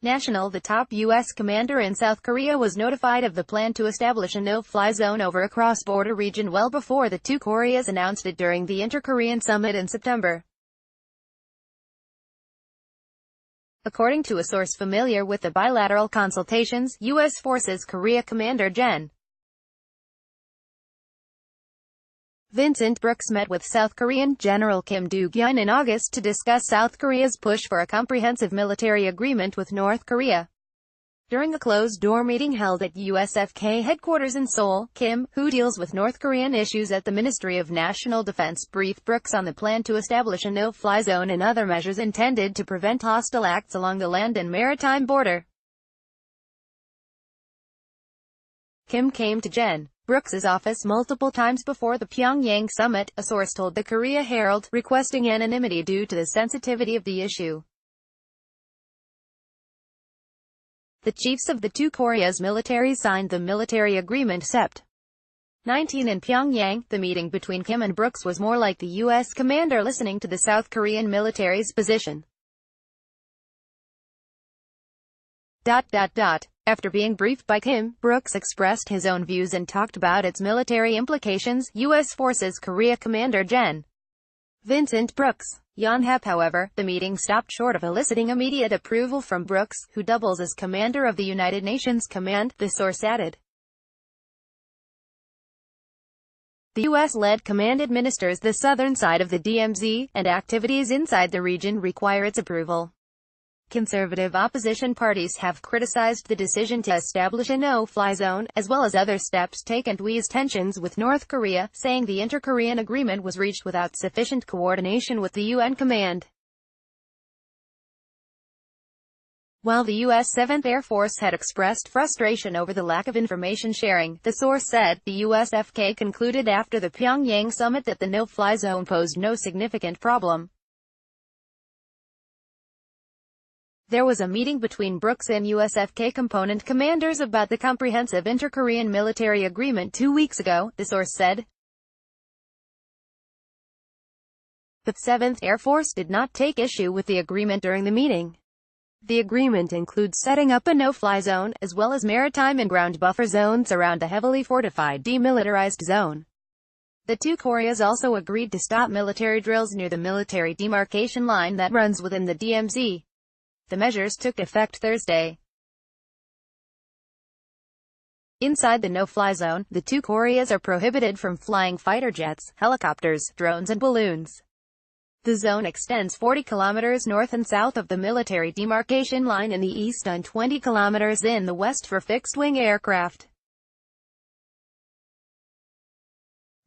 National. The top U.S. commander in South Korea was notified of the plan to establish a no-fly zone over a cross-border region well before the two Koreas announced it during the Inter-Korean summit in September. According to a source familiar with the bilateral consultations, U.S. Forces Korea Commander Gen. Vincent Brooks met with South Korean General Kim Do-gyun in August to discuss South Korea's push for a comprehensive military agreement with North Korea. During a closed-door meeting held at USFK headquarters in Seoul, Kim, who deals with North Korean issues at the Ministry of National Defense, briefed Brooks on the plan to establish a no-fly zone and other measures intended to prevent hostile acts along the land and maritime border. Kim came to Gen. Brooks's office multiple times before the Pyongyang summit, a source told the Korea Herald, requesting anonymity due to the sensitivity of the issue. The chiefs of the two Koreas' militaries signed the military agreement Sept. 19 in Pyongyang. The meeting between Kim and Brooks was more like the U.S. commander listening to the South Korean military's position. After being briefed by Kim, Brooks expressed his own views and talked about its military implications. U.S. Forces Korea Commander Gen. Vincent Brooks. However, the meeting stopped short of eliciting immediate approval from Brooks, who doubles as commander of the United Nations Command, the source added. The U.S.-led command administers the southern side of the DMZ, and activities inside the region require its approval. Conservative opposition parties have criticized the decision to establish a no-fly zone, as well as other steps taken to ease tensions with North Korea, saying the inter-Korean agreement was reached without sufficient coordination with the UN command. While the U.S. 7th Air Force had expressed frustration over the lack of information sharing, the source said, the USFK concluded after the Pyongyang summit that the no-fly zone posed no significant problem. There was a meeting between Brooks and USFK component commanders about the comprehensive inter-Korean military agreement 2 weeks ago, the source said. The 7th Air Force did not take issue with the agreement during the meeting. The agreement includes setting up a no-fly zone, as well as maritime and ground buffer zones around a heavily fortified demilitarized zone. The two Koreas also agreed to stop military drills near the military demarcation line that runs within the DMZ. The measures took effect Thursday. Inside the no-fly zone, the two Koreas are prohibited from flying fighter jets, helicopters, drones and balloons. The zone extends 40 kilometers north and south of the military demarcation line in the east and 20 kilometers in the west for fixed-wing aircraft.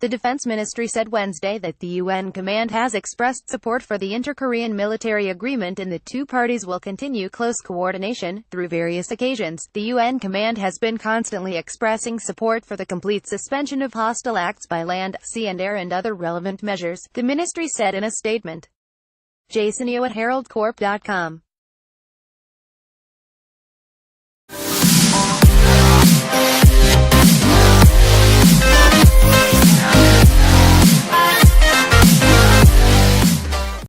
The Defense Ministry said Wednesday that the UN command has expressed support for the inter-Korean military agreement and the two parties will continue close coordination. Through various occasions, the UN command has been constantly expressing support for the complete suspension of hostile acts by land, sea and air and other relevant measures, the ministry said in a statement. Jasonio at heraldcorp.com